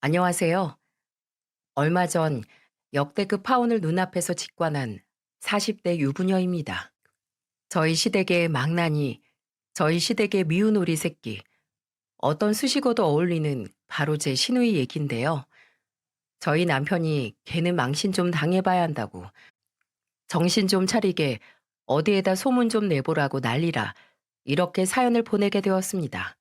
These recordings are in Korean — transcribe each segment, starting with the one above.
안녕하세요. 얼마 전 역대급 파혼을 눈앞에서 직관한 40대 유부녀입니다. 저희 시댁의 망나니, 저희 시댁의 미운 오리 새끼, 어떤 수식어도 어울리는 바로 제 시누이 얘긴데요. 저희 남편이 걔는 망신 좀 당해봐야 한다고, 정신 좀 차리게 어디에다 소문 좀 내보라고 난리라, 이렇게 사연을 보내게 되었습니다.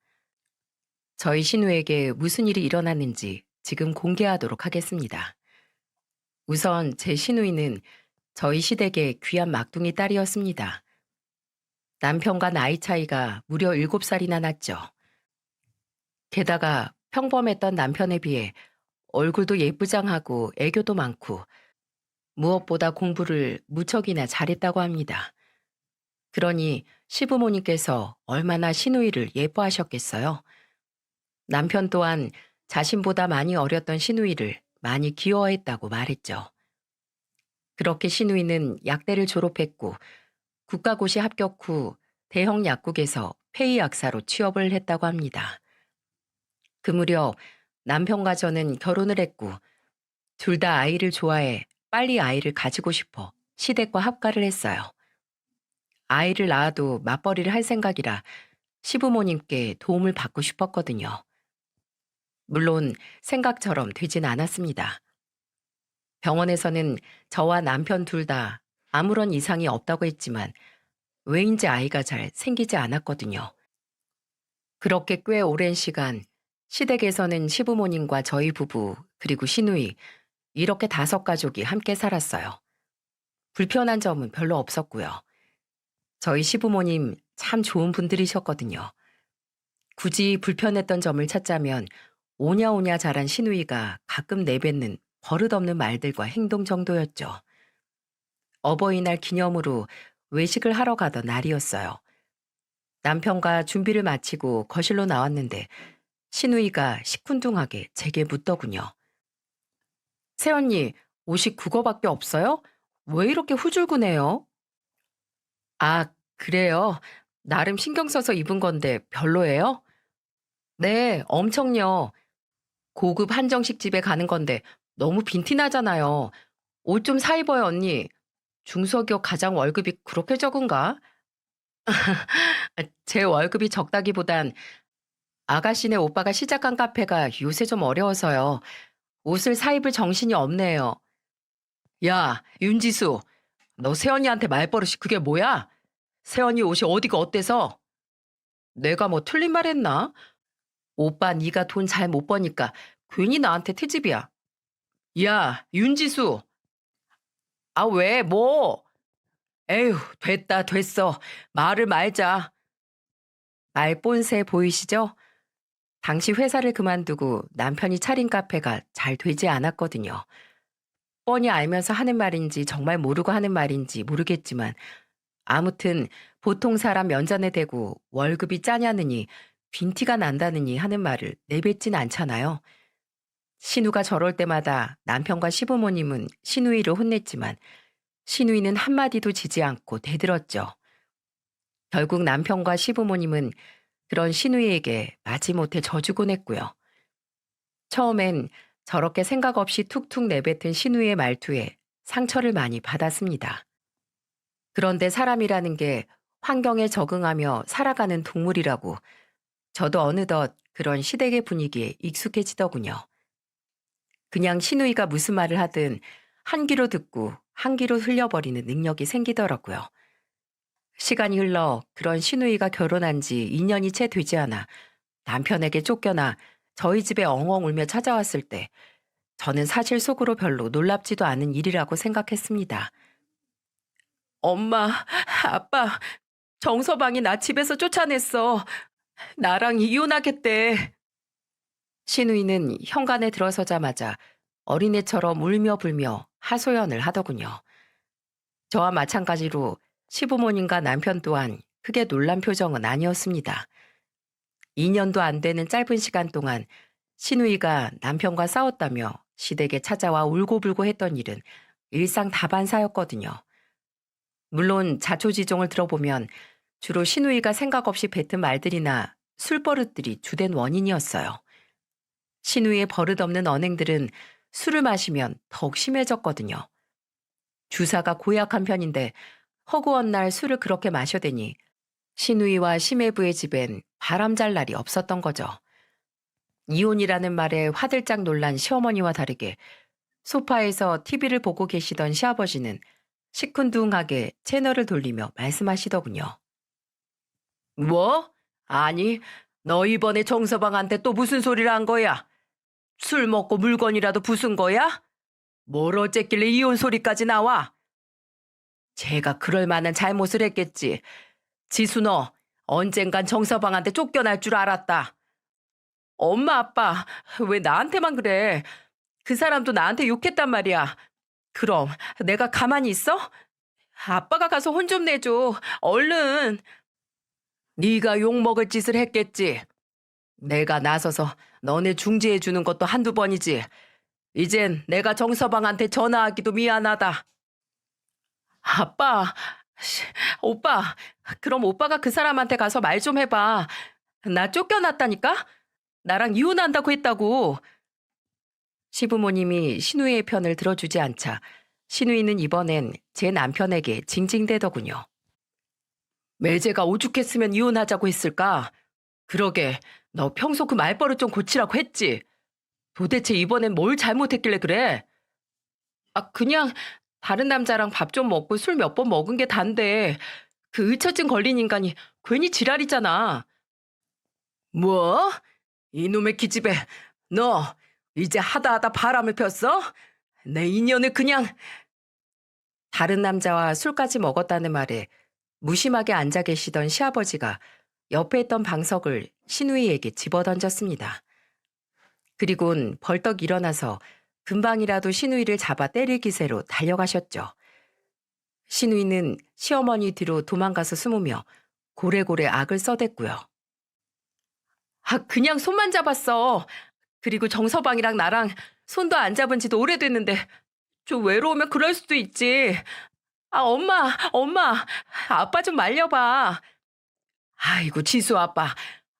저희 시누에게 무슨 일이 일어났는지 지금 공개하도록 하겠습니다. 우선 제 시누이는 저희 시댁의 귀한 막둥이 딸이었습니다. 남편과 나이 차이가 무려 7살이나 났죠. 게다가 평범했던 남편에 비해 얼굴도 예쁘장하고 애교도 많고 무엇보다 공부를 무척이나 잘했다고 합니다. 그러니 시부모님께서 얼마나 시누이를 예뻐하셨겠어요. 남편 또한 자신보다 많이 어렸던 시누이를 많이 귀여워했다고 말했죠. 그렇게 시누이는 약대를 졸업했고 국가고시 합격 후 대형 약국에서 폐의 약사로 취업을 했다고 합니다. 그 무렵 남편과 저는 결혼을 했고 둘 다 아이를 좋아해 빨리 아이를 가지고 싶어 시댁과 합가를 했어요. 아이를 낳아도 맞벌이를 할 생각이라 시부모님께 도움을 받고 싶었거든요. 물론 생각처럼 되진 않았습니다. 병원에서는 저와 남편 둘 다 아무런 이상이 없다고 했지만 왜인지 아이가 잘 생기지 않았거든요. 그렇게 꽤 오랜 시간 시댁에서는 시부모님과 저희 부부 그리고 시누이 이렇게 5가족이 함께 살았어요. 불편한 점은 별로 없었고요. 저희 시부모님 참 좋은 분들이셨거든요. 굳이 불편했던 점을 찾자면 오냐오냐 자란 시누이가 가끔 내뱉는 버릇없는 말들과 행동 정도였죠. 어버이날 기념으로 외식을 하러 가던 날이었어요. 남편과 준비를 마치고 거실로 나왔는데 시누이가 시큰둥하게 제게 묻더군요. 새언니, 옷이 그거밖에 없어요? 왜 이렇게 후줄근해요? 아, 그래요? 나름 신경 써서 입은 건데 별로예요? 네, 엄청요. 고급 한정식 집에 가는 건데 너무 빈티나잖아요. 옷 좀 사 입어요, 언니. 중소기업 가장 월급이 그렇게 적은가? 제 월급이 적다기보단 아가씨네 오빠가 시작한 카페가 요새 좀 어려워서요. 옷을 사 입을 정신이 없네요. 야, 윤지수, 너 세연이한테 말버릇이 그게 뭐야? 세연이 옷이 어디가 어때서? 내가 뭐 틀린 말 했나? 오빠 네가 돈 잘 못 버니까 괜히 나한테 트집이야. 야, 윤지수. 아, 왜, 뭐? 에휴, 됐다, 됐어. 말을 말자. 말본새 보이시죠? 당시 회사를 그만두고 남편이 차린 카페가 잘 되지 않았거든요. 뻔히 알면서 하는 말인지 정말 모르고 하는 말인지 모르겠지만 아무튼 보통 사람 면전에 대고 월급이 짜냐느니 빈티가 난다느니 하는 말을 내뱉진 않잖아요. 신우가 저럴 때마다 남편과 시부모님은 시누이를 혼냈지만 시누이는 한마디도 지지 않고 대들었죠. 결국 남편과 시부모님은 그런 시누이에게 마지못해 져주곤 했고요. 처음엔 저렇게 생각 없이 툭툭 내뱉은 시누이의 말투에 상처를 많이 받았습니다. 그런데 사람이라는 게 환경에 적응하며 살아가는 동물이라고 저도 어느덧 그런 시댁의 분위기에 익숙해지더군요. 그냥 시누이가 무슨 말을 하든 한 귀로 듣고 한 귀로 흘려버리는 능력이 생기더라고요. 시간이 흘러 그런 시누이가 결혼한 지 2년이 채 되지 않아 남편에게 쫓겨나 저희 집에 엉엉 울며 찾아왔을 때 저는 사실 속으로 별로 놀랍지도 않은 일이라고 생각했습니다. 엄마, 아빠, 정서방이 나 집에서 쫓아냈어. 나랑 이혼하겠대. 시누이는 현관에 들어서자마자 어린애처럼 울며 불며 하소연을 하더군요. 저와 마찬가지로 시부모님과 남편 또한 크게 놀란 표정은 아니었습니다. 2년도 안 되는 짧은 시간 동안 시누이가 남편과 싸웠다며 시댁에 찾아와 울고불고 했던 일은 일상 다반사였거든요. 물론 자초지종을 들어보면 주로 시누이가 생각 없이 뱉은 말들이나 술버릇들이 주된 원인이었어요. 신우이의 버릇없는 언행들은 술을 마시면 더욱 심해졌거든요. 주사가 고약한 편인데 허구한 날 술을 그렇게 마셔대니 신우이와 심해부의 집엔 바람 잘 날이 없었던 거죠. 이혼이라는 말에 화들짝 놀란 시어머니와 다르게 소파에서 TV를 보고 계시던 시아버지는 시큰둥하게 채널을 돌리며 말씀하시더군요. 뭐? 아니, 너 이번에 정서방한테 또 무슨 소리를 한 거야? 술 먹고 물건이라도 부순 거야? 뭘 어쨌길래 이혼 소리까지 나와? 제가 그럴 만한 잘못을 했겠지. 지수 너 언젠간 정서방한테 쫓겨날 줄 알았다. 엄마 아빠 왜 나한테만 그래? 그 사람도 나한테 욕했단 말이야. 그럼 내가 가만히 있어? 아빠가 가서 혼 좀 내줘. 얼른. 네가 욕먹을 짓을 했겠지. 내가 나서서 너네 중재해 주는 것도 한두 번이지. 이젠 내가 정서방한테 전화하기도 미안하다. 아빠, 씨, 오빠, 그럼 오빠가 그 사람한테 가서 말 좀 해봐. 나 쫓겨났다니까? 나랑 이혼한다고 했다고. 시부모님이 신우이의 편을 들어주지 않자 신우이는 이번엔 제 남편에게 징징대더군요. 매제가 오죽했으면 이혼하자고 했을까? 그러게, 너 평소 그 말버릇 좀 고치라고 했지. 도대체 이번엔 뭘 잘못했길래 그래? 아, 그냥 다른 남자랑 밥 좀 먹고 술 몇 번 먹은 게 단데 그 의처증 걸린 인간이 괜히 지랄이잖아. 뭐? 이놈의 기집애, 너 이제 하다 하다 바람을 폈어? 내 인연을 그냥. 다른 남자와 술까지 먹었다는 말에 무심하게 앉아 계시던 시아버지가 옆에 있던 방석을 신우이에게 집어던졌습니다. 그리곤 벌떡 일어나서 금방이라도 신우이를 잡아 때릴 기세로 달려가셨죠. 신우이는 시어머니 뒤로 도망가서 숨으며 고래고래 악을 써댔고요. 아, 그냥 손만 잡았어. 그리고 정서방이랑 나랑 손도 안 잡은 지도 오래됐는데 좀 외로우면 그럴 수도 있지. 아, 엄마, 아빠 좀 말려봐. 아이고, 지수 아빠.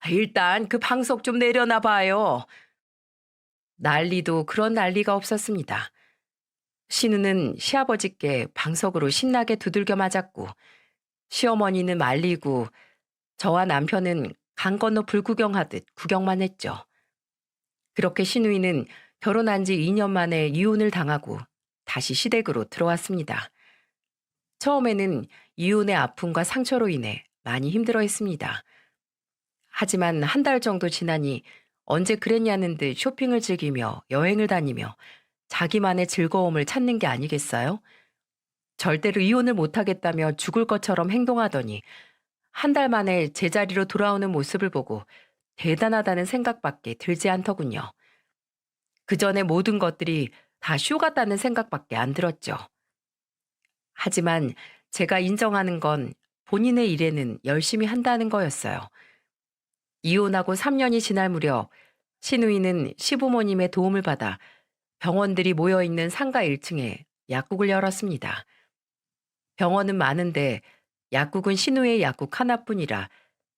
일단 그 방석 좀 내려놔 봐요. 난리도 그런 난리가 없었습니다. 신우는 시아버지께 방석으로 신나게 두들겨 맞았고, 시어머니는 말리고, 저와 남편은 강 건너 불구경하듯 구경만 했죠. 그렇게 신우이는 결혼한 지 2년 만에 이혼을 당하고 다시 시댁으로 들어왔습니다. 처음에는 이혼의 아픔과 상처로 인해 많이 힘들어했습니다. 하지만 한 달 정도 지나니 언제 그랬냐는 듯 쇼핑을 즐기며 여행을 다니며 자기만의 즐거움을 찾는 게 아니겠어요? 절대로 이혼을 못하겠다며 죽을 것처럼 행동하더니 한 달 만에 제자리로 돌아오는 모습을 보고 대단하다는 생각밖에 들지 않더군요. 그 전에 모든 것들이 다 쇼 같다는 생각밖에 안 들었죠. 하지만 제가 인정하는 건 본인의 일에는 열심히 한다는 거였어요. 이혼하고 3년이 지날 무렵 신우이는 시부모님의 도움을 받아 병원들이 모여있는 상가 1층에 약국을 열었습니다. 병원은 많은데 약국은 신우이의 약국 하나뿐이라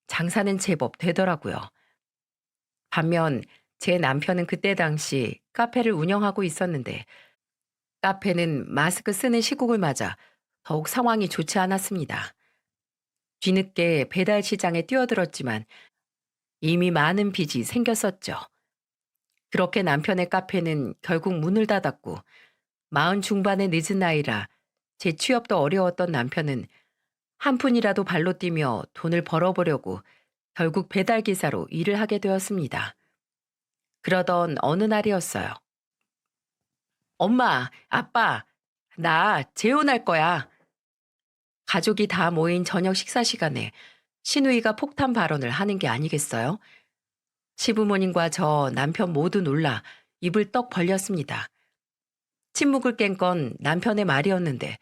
장사는 제법 되더라고요. 반면 제 남편은 그때 당시 카페를 운영하고 있었는데 카페는 마스크 쓰는 시국을 맞아 더욱 상황이 좋지 않았습니다. 뒤늦게 배달 시장에 뛰어들었지만 이미 많은 빚이 생겼었죠. 그렇게 남편의 카페는 결국 문을 닫았고 40 중반의 늦은 나이라 제 취업도 어려웠던 남편은 한 푼이라도 발로 뛰며 돈을 벌어보려고 결국 배달기사로 일을 하게 되었습니다. 그러던 어느 날이었어요. 엄마, 아빠, 나 재혼할 거야. 가족이 다 모인 저녁 식사 시간에 신우이가 폭탄 발언을 하는 게 아니겠어요? 시부모님과 저 남편 모두 놀라 입을 떡 벌렸습니다. 침묵을 깬 건 남편의 말이었는데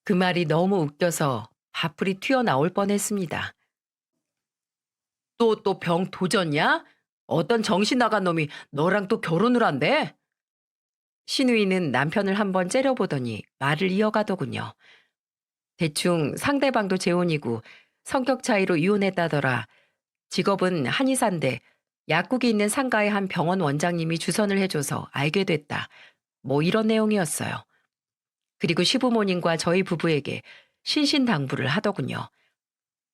그 말이 너무 웃겨서 밥풀이 튀어나올 뻔했습니다. 또 병 도졌냐? 어떤 정신 나간 놈이 너랑 또 결혼을 한대? 신우이는 남편을 한번 째려보더니 말을 이어가더군요. 대충 상대방도 재혼이고 성격 차이로 이혼했다더라. 직업은 한의사인데 약국이 있는 상가의 한 병원 원장님이 주선을 해줘서 알게 됐다. 뭐 이런 내용이었어요. 그리고 시부모님과 저희 부부에게 신신당부를 하더군요.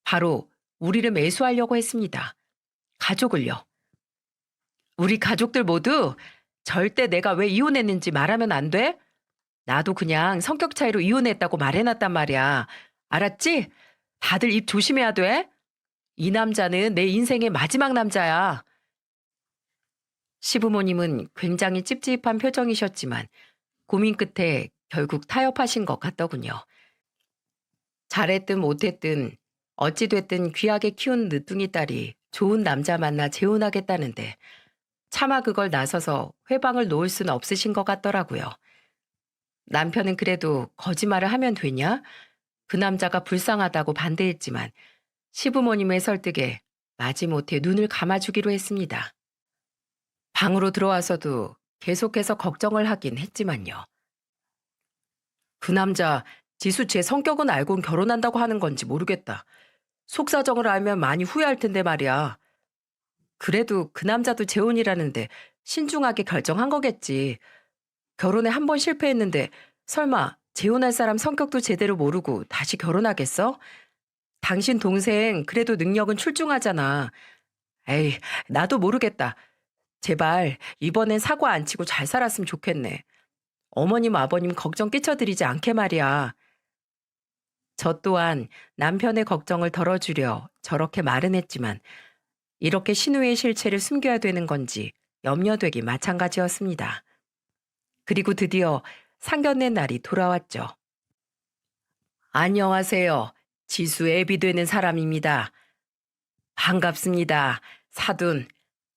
바로 우리를 매수하려고 했습니다. 가족을요. 우리 가족들 모두 절대 내가 왜 이혼했는지 말하면 안 돼? 나도 그냥 성격 차이로 이혼했다고 말해놨단 말이야. 알았지? 다들 입 조심해야 돼. 이 남자는 내 인생의 마지막 남자야. 시부모님은 굉장히 찝찝한 표정이셨지만 고민 끝에 결국 타협하신 것 같더군요. 잘했든 못했든 어찌됐든 귀하게 키운 늦둥이 딸이 좋은 남자 만나 재혼하겠다는데 차마 그걸 나서서 회방을 놓을 수는 없으신 것 같더라고요. 남편은 그래도 거짓말을 하면 되냐? 그 남자가 불쌍하다고 반대했지만 시부모님의 설득에 마지못해 눈을 감아주기로 했습니다. 방으로 들어와서도 계속해서 걱정을 하긴 했지만요. 그 남자 지수 제 성격은 알고는 결혼한다고 하는 건지 모르겠다. 속사정을 알면 많이 후회할 텐데 말이야. 그래도 그 남자도 재혼이라는데 신중하게 결정한 거겠지. 결혼에 한 번 실패했는데 설마 재혼할 사람 성격도 제대로 모르고 다시 결혼하겠어? 당신 동생 그래도 능력은 출중하잖아. 에이, 나도 모르겠다. 제발 이번엔 사고 안 치고 잘 살았으면 좋겠네. 어머님 아버님 걱정 끼쳐드리지 않게 말이야. 저 또한 남편의 걱정을 덜어주려 저렇게 말은 했지만 이렇게 신우의 실체를 숨겨야 되는 건지 염려되기 마찬가지였습니다. 그리고 드디어 상견례 날이 돌아왔죠. 안녕하세요. 지수 애비 되는 사람입니다. 반갑습니다. 사돈,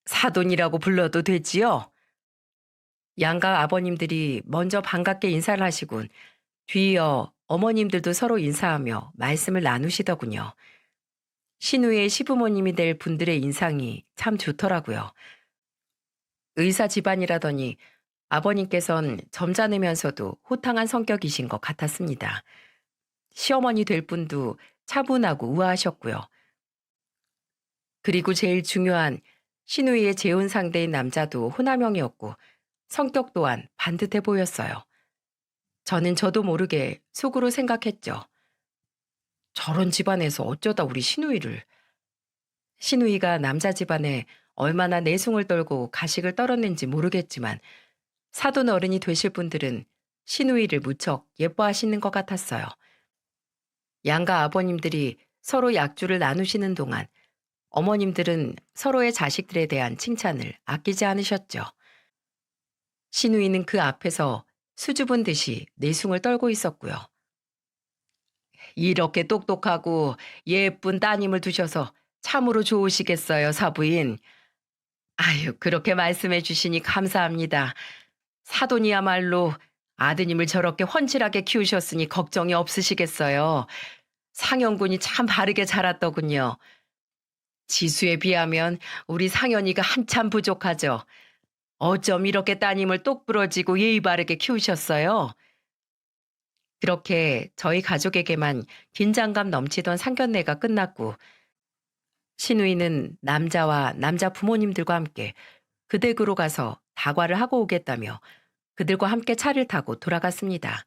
사돈이라고 불러도 되지요? 양가 아버님들이 먼저 반갑게 인사를 하시군 뒤이어 어머님들도 서로 인사하며 말씀을 나누시더군요. 신우의 시부모님이 될 분들의 인상이 참 좋더라고요. 의사 집안이라더니 아버님께선 점잖으면서도 호탕한 성격이신 것 같았습니다. 시어머니 될 분도 차분하고 우아하셨고요. 그리고 제일 중요한 신우이의 재혼 상대인 남자도 호남형이었고 성격 또한 반듯해 보였어요. 저는 저도 모르게 속으로 생각했죠. 저런 집안에서 어쩌다 우리 신우이를. 신우이가 남자 집안에 얼마나 내숭을 떨고 가식을 떨었는지 모르겠지만 사돈 어른이 되실 분들은 신우이를 무척 예뻐하시는 것 같았어요. 양가 아버님들이 서로 약주를 나누시는 동안 어머님들은 서로의 자식들에 대한 칭찬을 아끼지 않으셨죠. 신우이는 그 앞에서 수줍은 듯이 내숭을 떨고 있었고요. 이렇게 똑똑하고 예쁜 따님을 두셔서 참으로 좋으시겠어요, 사부인. 아유, 그렇게 말씀해 주시니 감사합니다. 사돈이야말로 아드님을 저렇게 훤칠하게 키우셨으니 걱정이 없으시겠어요. 상현군이 참 바르게 자랐더군요. 지수에 비하면 우리 상현이가 한참 부족하죠. 어쩜 이렇게 따님을 똑부러지고 예의 바르게 키우셨어요? 그렇게 저희 가족에게만 긴장감 넘치던 상견례가 끝났고 신우이는 남자와 남자 부모님들과 함께 그 댁으로 가서 다과를 하고 오겠다며 그들과 함께 차를 타고 돌아갔습니다.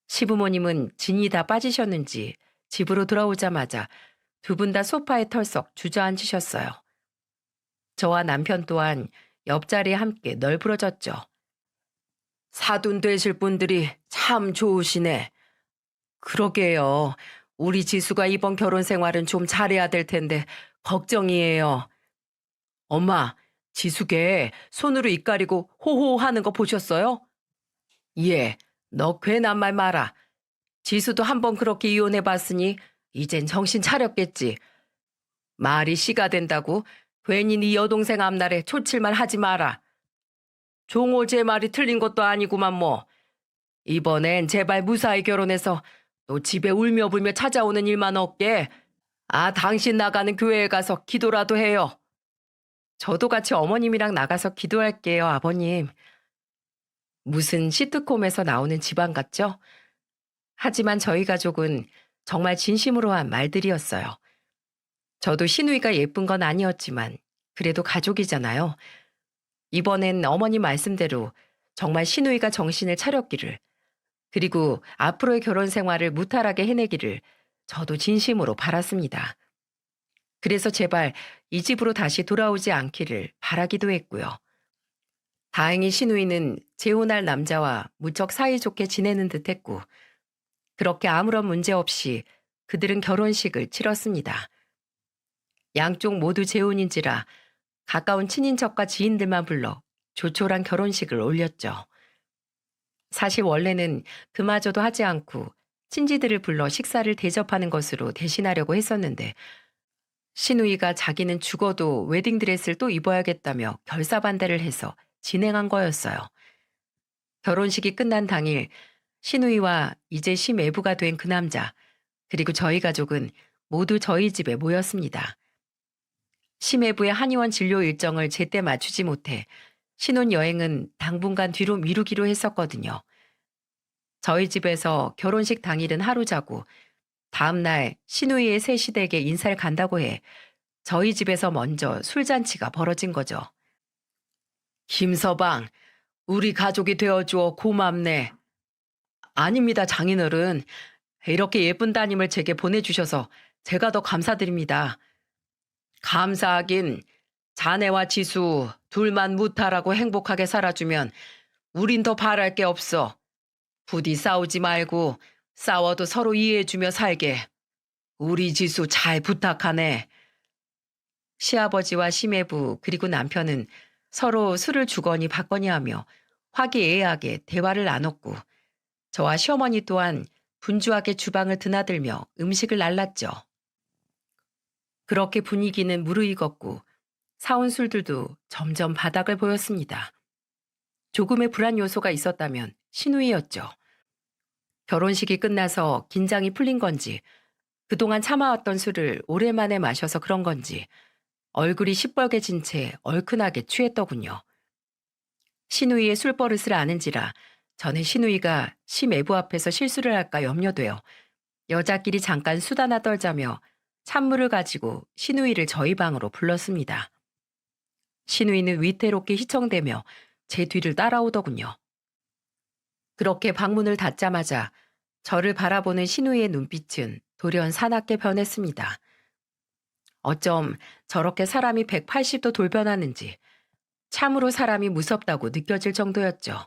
시부모님은 진이 다 빠지셨는지 집으로 돌아오자마자 두 분 다 소파에 털썩 주저앉으셨어요. 저와 남편 또한 옆자리에 함께 널브러졌죠. 사돈 되실 분들이 참 좋으시네. 그러게요. 우리 지수가 이번 결혼 생활은 좀 잘해야 될 텐데 걱정이에요. 엄마, 지수개 손으로 입 가리고 호호 하는 거 보셨어요? 예, 너 괜한 말 마라. 지수도 한번 그렇게 이혼해 봤으니 이젠 정신 차렸겠지. 말이 씨가 된다고 괜히 네 여동생 앞날에 초칠말 하지 마라. 종호 제 말이 틀린 것도 아니구만 뭐. 이번엔 제발 무사히 결혼해서 또 집에 울며 불며 찾아오는 일만 없게. 아, 당신 나가는 교회에 가서 기도라도 해요. 저도 같이 어머님이랑 나가서 기도할게요, 아버님. 무슨 시트콤에서 나오는 집안 같죠? 하지만 저희 가족은 정말 진심으로 한 말들이었어요. 저도 신우이가 예쁜 건 아니었지만 그래도 가족이잖아요. 이번엔 어머님 말씀대로 정말 시누이가 정신을 차렸기를, 그리고 앞으로의 결혼 생활을 무탈하게 해내기를 저도 진심으로 바랐습니다. 그래서 제발 이 집으로 다시 돌아오지 않기를 바라기도 했고요. 다행히 시누이는 재혼할 남자와 무척 사이좋게 지내는 듯 했고, 그렇게 아무런 문제 없이 그들은 결혼식을 치렀습니다. 양쪽 모두 재혼인지라 가까운 친인척과 지인들만 불러 조촐한 결혼식을 올렸죠. 사실 원래는 그마저도 하지 않고 친지들을 불러 식사를 대접하는 것으로 대신하려고 했었는데, 시누이가 자기는 죽어도 웨딩드레스를 또 입어야겠다며 결사반대를 해서 진행한 거였어요. 결혼식이 끝난 당일 시누이와 이제 시매부가 된 그 남자, 그리고 저희 가족은 모두 저희 집에 모였습니다. 시매부의 한의원 진료 일정을 제때 맞추지 못해 신혼여행은 당분간 뒤로 미루기로 했었거든요. 저희 집에서 결혼식 당일은 하루 자고 다음날 시누이의 새 시댁에 인사를 간다고 해 저희 집에서 먼저 술잔치가 벌어진 거죠. 김서방, 우리 가족이 되어주어 고맙네. 아닙니다, 장인어른. 이렇게 예쁜 따님을 제게 보내주셔서 제가 더 감사드립니다. 감사하긴, 자네와 지수 둘만 무탈하고 행복하게 살아주면 우린 더 바랄 게 없어. 부디 싸우지 말고 싸워도 서로 이해해주며 살게. 우리 지수 잘 부탁하네. 시아버지와 시매부 그리고 남편은 서로 술을 주거니 받거니 하며 화기애애하게 대화를 나눴고, 저와 시어머니 또한 분주하게 주방을 드나들며 음식을 날랐죠. 그렇게 분위기는 무르익었고 사온 술들도 점점 바닥을 보였습니다. 조금의 불안 요소가 있었다면 시누이였죠. 결혼식이 끝나서 긴장이 풀린 건지, 그동안 참아왔던 술을 오랜만에 마셔서 그런 건지 얼굴이 시뻘개진 채 얼큰하게 취했더군요. 시누이의 술버릇을 아는지라 저는 시누이가 시매부 앞에서 실수를 할까 염려되어 여자끼리 잠깐 수다나 떨자며 찬물을 가지고 시누이를 저희 방으로 불렀습니다. 시누이는 위태롭게 휘청대며 제 뒤를 따라오더군요. 그렇게 방문을 닫자마자 저를 바라보는 시누이의 눈빛은 돌연 사납게 변했습니다. 어쩜 저렇게 사람이 180도 돌변하는지 참으로 사람이 무섭다고 느껴질 정도였죠.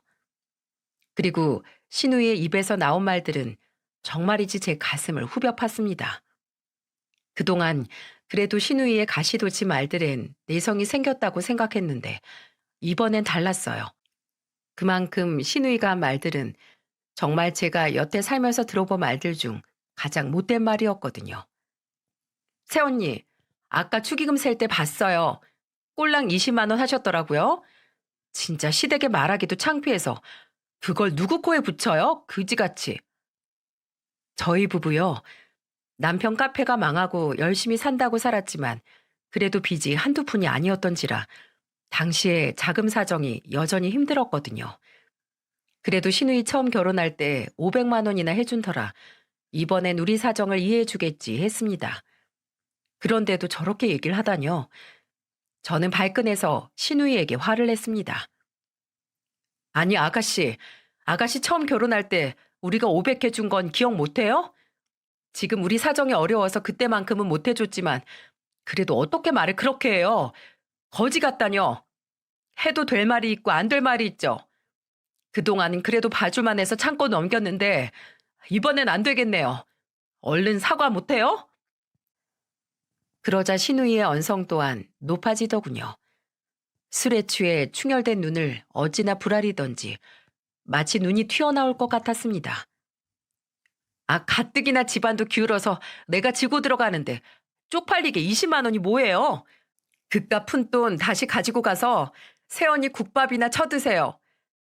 그리고 시누이의 입에서 나온 말들은 정말이지 제 가슴을 후벼 팠습니다. 그동안 그래도 시누이의 가시돋치 말들엔 내성이 생겼다고 생각했는데 이번엔 달랐어요. 그만큼 시누이가 한 말들은 정말 제가 여태 살면서 들어본 말들 중 가장 못된 말이었거든요. 새언니, 아까 축의금 셀 때 봤어요. 꼴랑 20만 원 하셨더라고요. 진짜 시댁에 말하기도 창피해서 그걸 누구 코에 붙여요? 그지같이. 저희 부부요. 남편 카페가 망하고 열심히 산다고 살았지만 그래도 빚이 한두 푼이 아니었던지라 당시에 자금 사정이 여전히 힘들었거든요. 그래도 시누이 처음 결혼할 때 500만 원이나 해준 터라 이번엔 우리 사정을 이해해 주겠지 했습니다. 그런데도 저렇게 얘기를 하다뇨. 저는 발끈해서 시누이에게 화를 냈습니다. 아니 아가씨 처음 결혼할 때 우리가 500 해준 건 기억 못해요? 지금 우리 사정이 어려워서 그때만큼은 못 해줬지만 그래도 어떻게 말을 그렇게 해요? 거지 같다뇨. 해도 될 말이 있고 안 될 말이 있죠. 그동안은 그래도 봐줄만 해서 참고 넘겼는데 이번엔 안 되겠네요. 얼른 사과 못해요? 그러자 시누이의 언성 또한 높아지더군요. 술에 취해 충혈된 눈을 어찌나 부라리던지 마치 눈이 튀어나올 것 같았습니다. 아, 가뜩이나 집안도 기울어서 내가 지고 들어가는데 쪽팔리게 20만 원이 뭐예요? 그깟 푼돈 다시 가지고 가서 새언니 국밥이나 쳐드세요.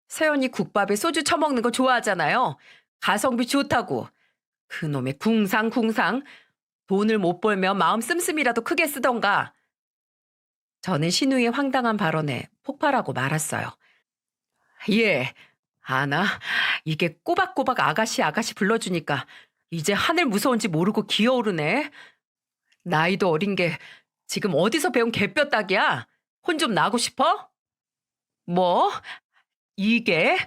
새언니 국밥에 소주 처먹는 거 좋아하잖아요. 가성비 좋다고. 그놈의 궁상궁상. 돈을 못 벌면 마음 씀씀이라도 크게 쓰던가. 저는 시누이의 황당한 발언에 폭발하고 말았어요. 예, 아나, 이게 꼬박꼬박 아가씨 불러주니까 이제 하늘 무서운지 모르고 기어오르네. 나이도 어린 게 지금 어디서 배운 개뼈딱이야? 혼 좀 나고 싶어? 뭐? 이게?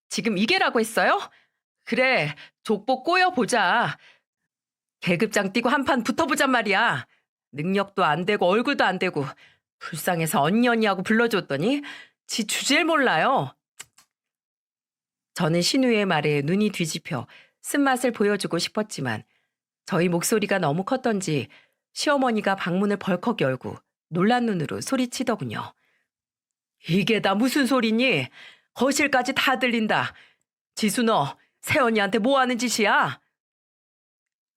지금 이게라고 했어요? 그래, 족보 꼬여보자. 계급장 뛰고 한판 붙어보잔 말이야. 능력도 안 되고 얼굴도 안 되고 불쌍해서 언니 언니하고 불러줬더니 지 주제를 몰라요. 저는 신우의 말에 눈이 뒤집혀 쓴맛을 보여주고 싶었지만 저희 목소리가 너무 컸던지 시어머니가 방문을 벌컥 열고 놀란 눈으로 소리치더군요. 이게 다 무슨 소리니? 거실까지 다 들린다. 지수 너 새언니한테 뭐 하는 짓이야?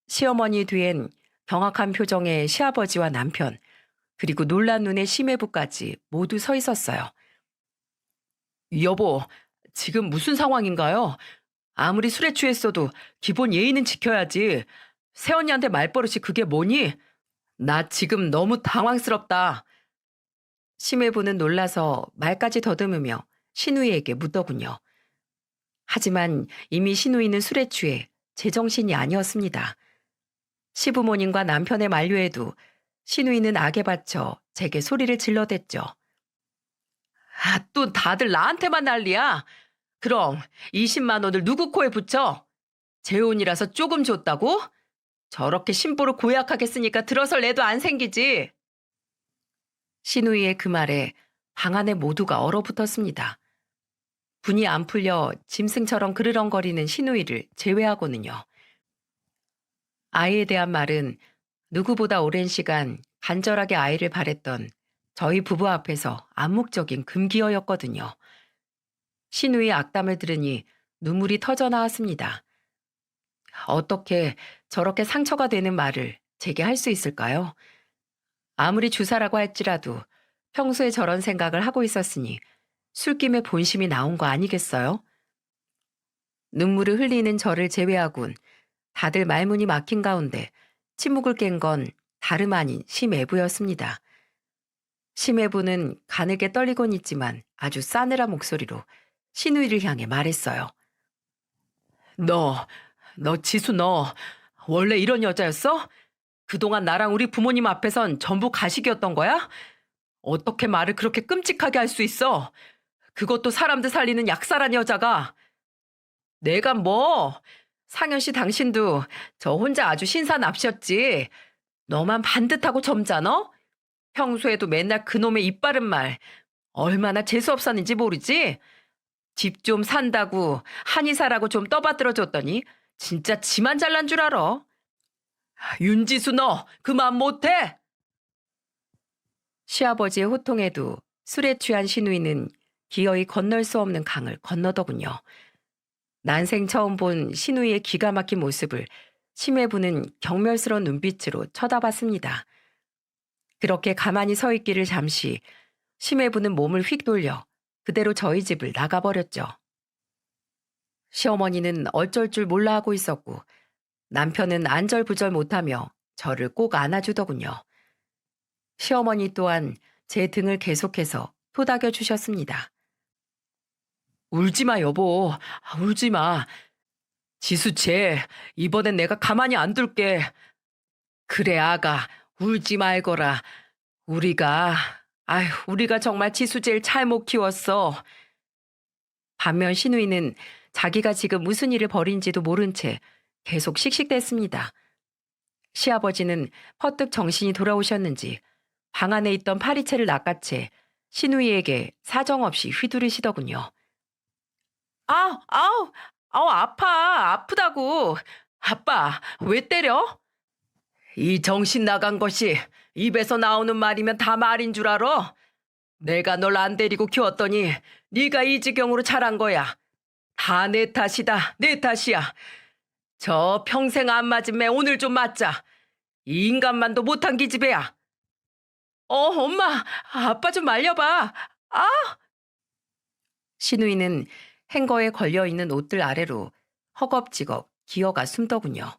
시어머니 뒤엔 경악한 표정의 시아버지와 남편, 그리고 놀란 눈의 심해부까지 모두 서 있었어요. 여보, 지금 무슨 상황인가요? 아무리 술에 취했어도 기본 예의는 지켜야지. 새언니한테 말버릇이 그게 뭐니? 나 지금 너무 당황스럽다. 심해부는 놀라서 말까지 더듬으며 신우이에게 묻더군요. 하지만 이미 신우이는 술에 취해 제정신이 아니었습니다. 시부모님과 남편의 만류에도 신우이는 악에 받쳐 제게 소리를 질러댔죠. 아, 또 다들 나한테만 난리야. 그럼 20만 원을 누구 코에 붙여? 재혼이라서 조금 줬다고? 저렇게 심보를 고약하게 쓰니까 들어설 내도 안 생기지. 신우이의 그 말에 방 안에 모두가 얼어붙었습니다. 분이 안 풀려 짐승처럼 그르렁거리는 신우이를 제외하고는요. 아이에 대한 말은 누구보다 오랜 시간 간절하게 아이를 바랬던 저희 부부 앞에서 암묵적인 금기어였거든요. 신우의 악담을 들으니 눈물이 터져 나왔습니다. 어떻게 저렇게 상처가 되는 말을 제게 할 수 있을까요? 아무리 주사라고 할지라도 평소에 저런 생각을 하고 있었으니 술김에 본심이 나온 거 아니겠어요? 눈물을 흘리는 저를 제외하곤 다들 말문이 막힌 가운데 침묵을 깬 건 다름 아닌 심애부였습니다. 심애부는 가늘게 떨리곤 있지만 아주 싸늘한 목소리로 신우이를 향해 말했어요. 너 지수 너 원래 이런 여자였어? 그동안 나랑 우리 부모님 앞에선 전부 가식이었던 거야? 어떻게 말을 그렇게 끔찍하게 할 수 있어? 그것도 사람들 살리는 약살한 여자가. 내가 뭐? 상현 씨 당신도 저 혼자 아주 신사납셨지. 너만 반듯하고 점잖어? 평소에도 맨날 그놈의 입 바른 말 얼마나 재수없었는지 모르지? 집 좀 산다고 한의사라고 좀 떠받들어줬더니 진짜 지만 잘난 줄 알아. 윤지수 너 그만 못해? 시아버지의 호통에도 술에 취한 신우이는 기어이 건널 수 없는 강을 건너더군요. 난생 처음 본 신우이의 기가 막힌 모습을 심해부는 경멸스러운 눈빛으로 쳐다봤습니다. 그렇게 가만히 서 있기를 잠시 심해부는 몸을 휙 돌려 그대로 저희 집을 나가버렸죠. 시어머니는 어쩔 줄 몰라 하고 있었고 남편은 안절부절 못하며 저를 꼭 안아주더군요. 시어머니 또한 제 등을 계속해서 토닥여 주셨습니다. 울지마 여보, 울지마. 지수쟤 이번엔 내가 가만히 안 둘게. 그래 아가 울지 말거라. 우리가 우리가 정말 지수쟤를 잘못 키웠어. 반면 신우이는 자기가 지금 무슨 일을 벌인지도 모른 채 계속 씩씩댔습니다. 시아버지는 퍼뜩 정신이 돌아오셨는지 방 안에 있던 파리채를 낚아채 신우이에게 사정없이 휘두르시더군요. 아프다고. 아빠, 왜 때려? 이 정신 나간 것이 입에서 나오는 말이면 다 말인 줄 알아? 내가 널 안 데리고 키웠더니 네가 이 지경으로 자란 거야. 다 내 탓이다, 내 탓이야. 저 평생 안 맞은 매 오늘 좀 맞자. 이 인간만도 못한 기집애야. 엄마, 아빠 좀 말려봐. 아! 신우이는 행거에 걸려있는 옷들 아래로 허겁지겁 기어가 숨더군요.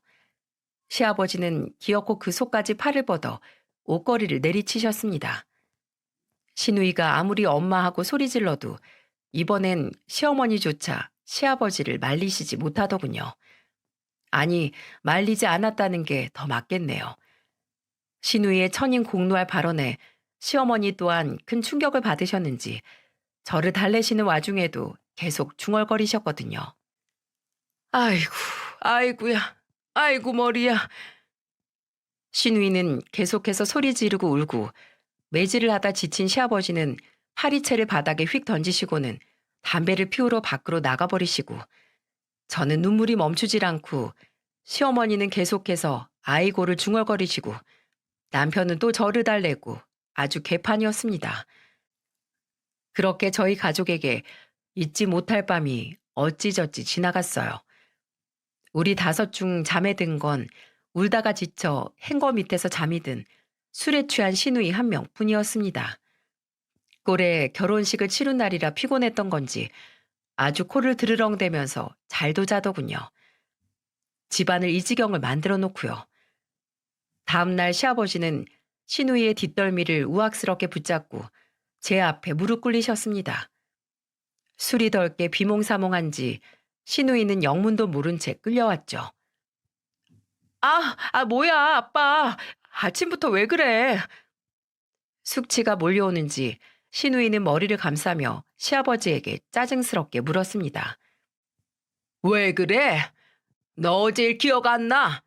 시아버지는 기어코 그 속까지 팔을 뻗어 옷걸이를 내리치셨습니다. 신우이가 아무리 엄마하고 소리질러도 이번엔 시어머니조차 시아버지를 말리시지 못하더군요. 아니, 말리지 않았다는 게 더 맞겠네요. 신우이의 천인 공노할 발언에 시어머니 또한 큰 충격을 받으셨는지 저를 달래시는 와중에도 계속 중얼거리셨거든요. 아이고, 아이고야, 아이고 머리야. 신우이는 계속해서 소리 지르고 울고 매질을 하다 지친 시아버지는 파리채를 바닥에 휙 던지시고는 담배를 피우러 밖으로 나가버리시고 저는 눈물이 멈추질 않고 시어머니는 계속해서 아이고를 중얼거리시고 남편은 또 저를 달래고 아주 개판이었습니다. 그렇게 저희 가족에게 잊지 못할 밤이 어찌저찌 지나갔어요. 우리 5 중 잠에 든 건 울다가 지쳐 행거 밑에서 잠이 든 술에 취한 시누이 1 명뿐이었습니다. 꼴에 결혼식을 치른 날이라 피곤했던 건지 아주 코를 드르렁대면서 잘도 자더군요. 집안을 이 지경을 만들어 놓고요. 다음 날 시아버지는 시누이의 뒷덜미를 우악스럽게 붙잡고 제 앞에 무릎 꿇리셨습니다. 술이 덜 게 비몽사몽한지 시누이는 영문도 모른 채 끌려왔죠. 뭐야, 아빠. 아침부터 왜 그래? 숙취가 몰려오는지 시누이는 머리를 감싸며 시아버지에게 짜증스럽게 물었습니다. 왜 그래? 너 어제 일 기억 안 나?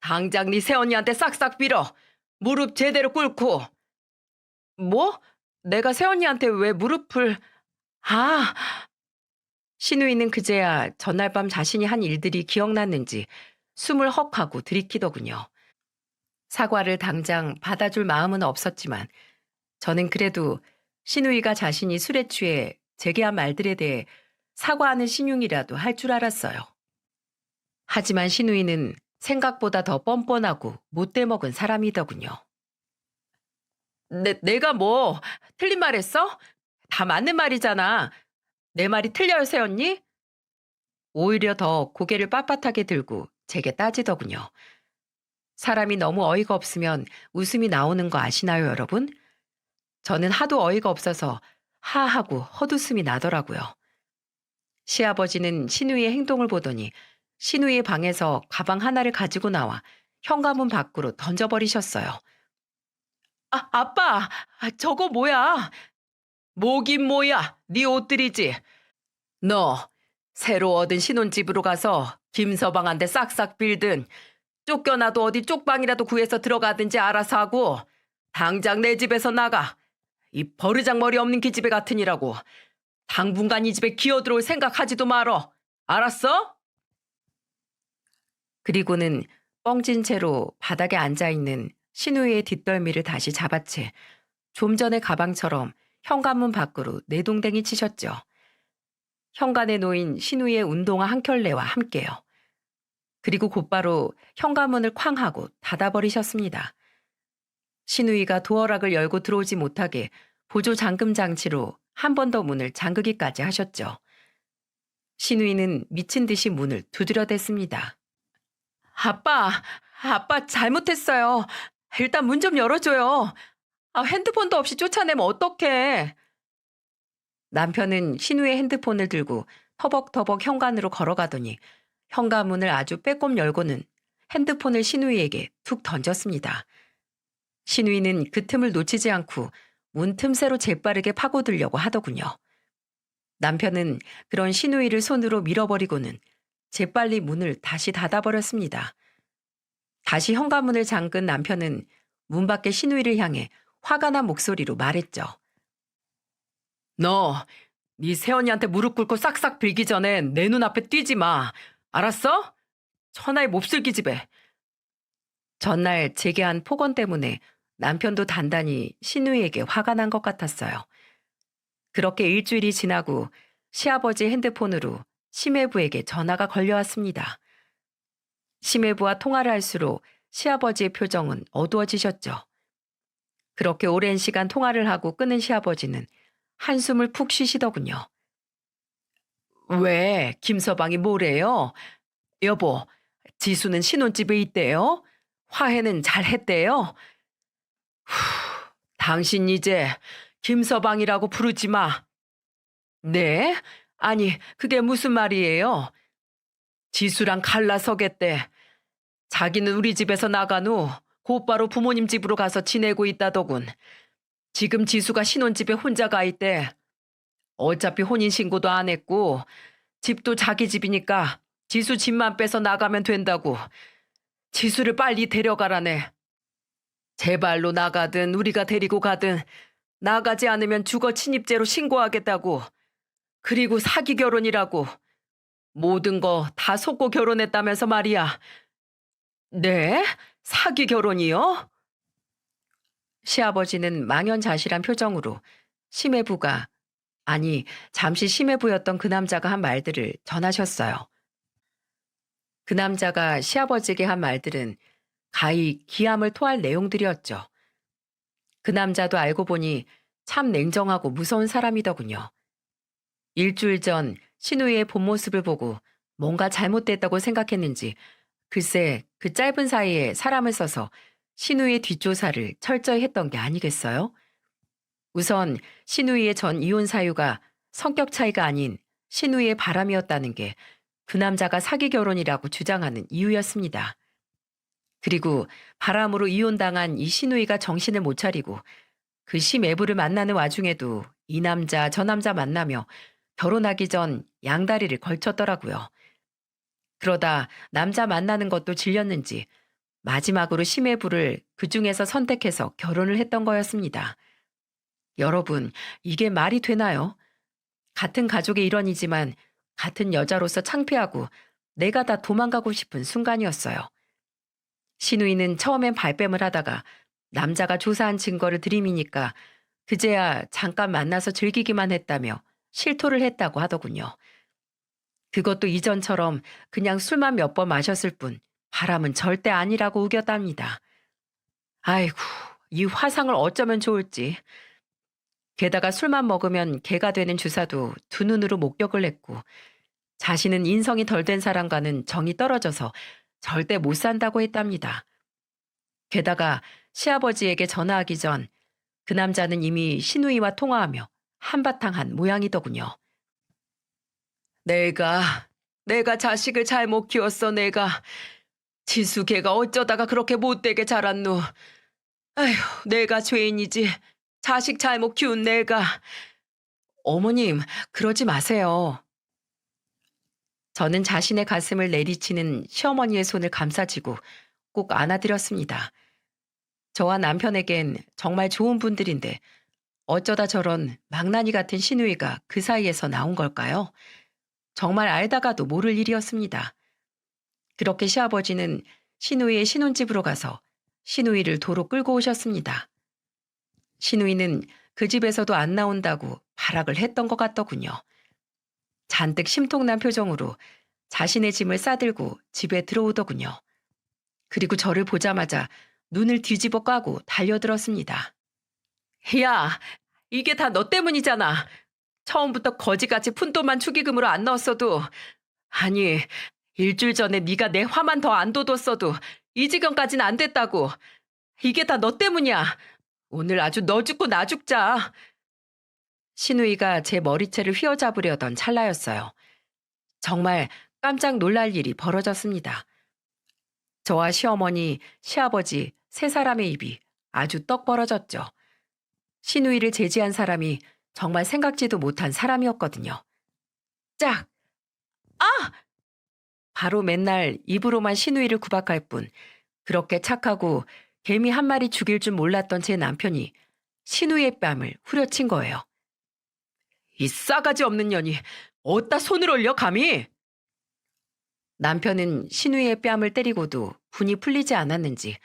당장 네 새언니한테 싹싹 빌어. 무릎 제대로 꿇고. 뭐? 내가 새언니한테 왜 무릎을... 아, 시누이는 그제야 전날 밤 자신이 한 일들이 기억났는지 숨을 헉하고 들이키더군요. 사과를 당장 받아줄 마음은 없었지만 저는 그래도 시누이가 자신이 술에 취해 제게 한 말들에 대해 사과하는 신용이라도 할 줄 알았어요. 하지만 시누이는 생각보다 더 뻔뻔하고 못돼 먹은 사람이더군요. 내가 뭐 틀린 말 했어? 다 맞는 말이잖아. 내 말이 틀려요, 새언니? 오히려 더 고개를 빳빳하게 들고 제게 따지더군요. 사람이 너무 어이가 없으면 웃음이 나오는 거 아시나요, 여러분? 저는 하도 어이가 없어서 하하고 헛웃음이 나더라고요. 시아버지는 시누이의 행동을 보더니 시누이의 방에서 가방 하나를 가지고 나와 현관문 밖으로 던져버리셨어요. 아빠, 저거 뭐야? 뭐긴 뭐야, 네 옷들이지. 너 새로 얻은 신혼집으로 가서 김서방한테 싹싹 빌든 쫓겨나도 어디 쪽방이라도 구해서 들어가든지 알아서 하고 당장 내 집에서 나가. 이 버르장머리 없는 기집애 같으니라고. 당분간 이 집에 기어들어올 생각하지도 말어. 알았어? 그리고는 뻥진 채로 바닥에 앉아있는 신우이의 뒷덜미를 다시 잡아채 좀 전의 가방처럼 현관문 밖으로 내동댕이 치셨죠. 현관에 놓인 신우이의 운동화 한 켤레와 함께요. 그리고 곧바로 현관문을 쾅 하고 닫아버리셨습니다. 신우이가 도어락을 열고 들어오지 못하게 보조 잠금 장치로 한 번 더 문을 잠그기까지 하셨죠. 신우이는 미친 듯이 문을 두드려댔습니다. 아빠 잘못했어요. 일단 문 좀 열어줘요. 핸드폰도 없이 쫓아내면 어떡해. 남편은 신우의 핸드폰을 들고 터벅터벅 현관으로 걸어가더니 현관문을 아주 빼꼼 열고는 핸드폰을 신우이에게 툭 던졌습니다. 신우이는 그 틈을 놓치지 않고 문 틈새로 재빠르게 파고들려고 하더군요. 남편은 그런 신우이를 손으로 밀어버리고는 재빨리 문을 다시 닫아버렸습니다. 다시 현관문을 잠근 남편은 문 밖에 신우이를 향해 화가 난 목소리로 말했죠. 너, 네 새언니한테 무릎 꿇고 싹싹 빌기 전에 내 눈앞에 뛰지 마. 알았어? 천하의 몹쓸 기집애. 전날 제게 한 폭언 때문에 남편도 단단히 신우이에게 화가 난 것 같았어요. 그렇게 일주일이 지나고 시아버지 핸드폰으로 심해부에게 전화가 걸려왔습니다. 심해부와 통화를 할수록 시아버지의 표정은 어두워지셨죠. 그렇게 오랜 시간 통화를 하고 끊은 시아버지는 한숨을 푹 쉬시더군요. 왜 김서방이 뭐래요? 여보, 지수는 신혼집에 있대요? 화해는 잘 했대요? 당신 이제 김서방이라고 부르지 마. 네? 아니, 그게 무슨 말이에요? 지수랑 갈라서겠대. 자기는 우리 집에서 나간 후 곧바로 부모님 집으로 가서 지내고 있다더군. 지금 지수가 신혼집에 혼자 가 있대. 어차피 혼인신고도 안 했고 집도 자기 집이니까 지수 집만 빼서 나가면 된다고. 지수를 빨리 데려가라네. 제 발로 나가든 우리가 데리고 가든 나가지 않으면 주거 침입죄로 신고하겠다고. 그리고 사기 결혼이라고. 모든 거 다 속고 결혼했다면서 말이야. 네? 사기 결혼이요? 시아버지는 망연자실한 표정으로 심해부가, 아니 잠시 심해부였던 그 남자가 한 말들을 전하셨어요. 그 남자가 시아버지에게 한 말들은 가히 기함을 토할 내용들이었죠. 그 남자도 알고 보니 참 냉정하고 무서운 사람이더군요. 일주일 전 신우이의 본 모습을 보고 뭔가 잘못됐다고 생각했는지 글쎄 그 짧은 사이에 사람을 써서 신우이의 뒷조사를 철저히 했던 게 아니겠어요? 우선 신우이의 전 이혼 사유가 성격 차이가 아닌 신우이의 바람이었다는 게 그 남자가 사기 결혼이라고 주장하는 이유였습니다. 그리고 바람으로 이혼당한 이 신우이가 정신을 못 차리고 그 심애부를 만나는 와중에도 이 남자 저 남자 만나며 결혼하기 전 양다리를 걸쳤더라고요. 그러다 남자 만나는 것도 질렸는지 마지막으로 심해부를 그 중에서 선택해서 결혼을 했던 거였습니다. 여러분, 이게 말이 되나요? 같은 가족의 일원이지만 같은 여자로서 창피하고 내가 다 도망가고 싶은 순간이었어요. 신우이는 처음엔 발뺌을 하다가 남자가 조사한 증거를 들이미니까 그제야 잠깐 만나서 즐기기만 했다며 실토를 했다고 하더군요. 그것도 이전처럼 그냥 술만 몇 번 마셨을 뿐 바람은 절대 아니라고 우겼답니다. 아이고, 이 화상을 어쩌면 좋을지. 게다가 술만 먹으면 개가 되는 주사도 두 눈으로 목격을 했고 자신은 인성이 덜 된 사람과는 정이 떨어져서 절대 못 산다고 했답니다. 게다가 시아버지에게 전화하기 전 그 남자는 이미 신우이와 통화하며 한바탕 한 모양이더군요. 내가 자식을 잘못 키웠어, 내가. 지수 걔가 어쩌다가 그렇게 못되게 자랐노. 아휴, 내가 죄인이지. 자식 잘못 키운 내가. 어머님, 그러지 마세요. 저는 자신의 가슴을 내리치는 시어머니의 손을 감싸쥐고 꼭 안아드렸습니다. 저와 남편에겐 정말 좋은 분들인데 어쩌다 저런 망나니 같은 시누이가 그 사이에서 나온 걸까요? 정말 알다가도 모를 일이었습니다. 그렇게 시아버지는 시누이의 신혼집으로 가서 시누이를 도로 끌고 오셨습니다. 시누이는 그 집에서도 안 나온다고 발악을 했던 것 같더군요. 잔뜩 심통난 표정으로 자신의 짐을 싸들고 집에 들어오더군요. 그리고 저를 보자마자 눈을 뒤집어 까고 달려들었습니다. 야, 이게 다 너 때문이잖아. 처음부터 거지같이 푼돈만 축의금으로 안 넣었어도, 아니, 일주일 전에 네가 내 화만 더 안 돋웠어도 이 지경까지는 안 됐다고. 이게 다 너 때문이야. 오늘 아주 너 죽고 나 죽자. 신우이가 제 머리채를 휘어잡으려던 찰나였어요. 정말 깜짝 놀랄 일이 벌어졌습니다. 저와 시어머니, 시아버지 세 사람의 입이 아주 떡 벌어졌죠. 신우이를 제지한 사람이 정말 생각지도 못한 사람이었거든요. 짝! 아! 바로 맨날 입으로만 신우이를 구박할 뿐 그렇게 착하고 개미 한 마리 죽일 줄 몰랐던 제 남편이 신우이의 뺨을 후려친 거예요. 이 싸가지 없는 년이 어디다 손을 올려 감히? 남편은 신우이의 뺨을 때리고도 분이 풀리지 않았는지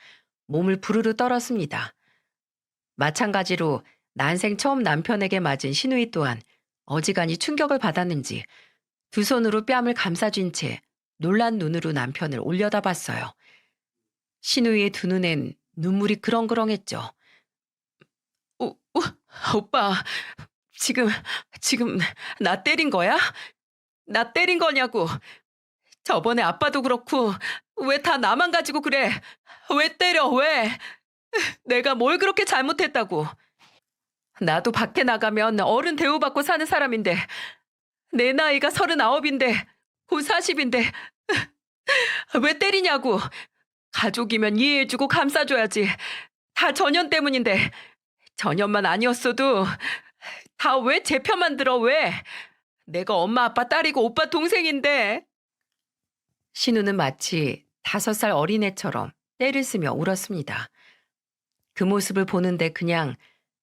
몸을 부르르 떨었습니다. 마찬가지로 난생 처음 남편에게 맞은 신우이 또한 어지간히 충격을 받았는지 두 손으로 뺨을 감싸쥔 채 놀란 눈으로 남편을 올려다봤어요. 신우이의 두 눈엔 눈물이 그렁그렁했죠. 오빠, 지금 나 때린 거야? 나 때린 거냐고. 저번에 아빠도 그렇고 왜 다 나만 가지고 그래? 왜 때려, 왜? 내가 뭘 그렇게 잘못했다고. 나도 밖에 나가면 어른 대우받고 사는 사람인데 내 나이가 39인데 곧 40인데 왜 때리냐고. 가족이면 이해해주고 감싸줘야지. 다 전현 때문인데. 전현만 아니었어도 다 왜 제 편만 들어 왜? 내가 엄마 아빠 딸이고 오빠 동생인데. 신우는 마치 5살 어린애처럼 떼를 쓰며 울었습니다. 그 모습을 보는데 그냥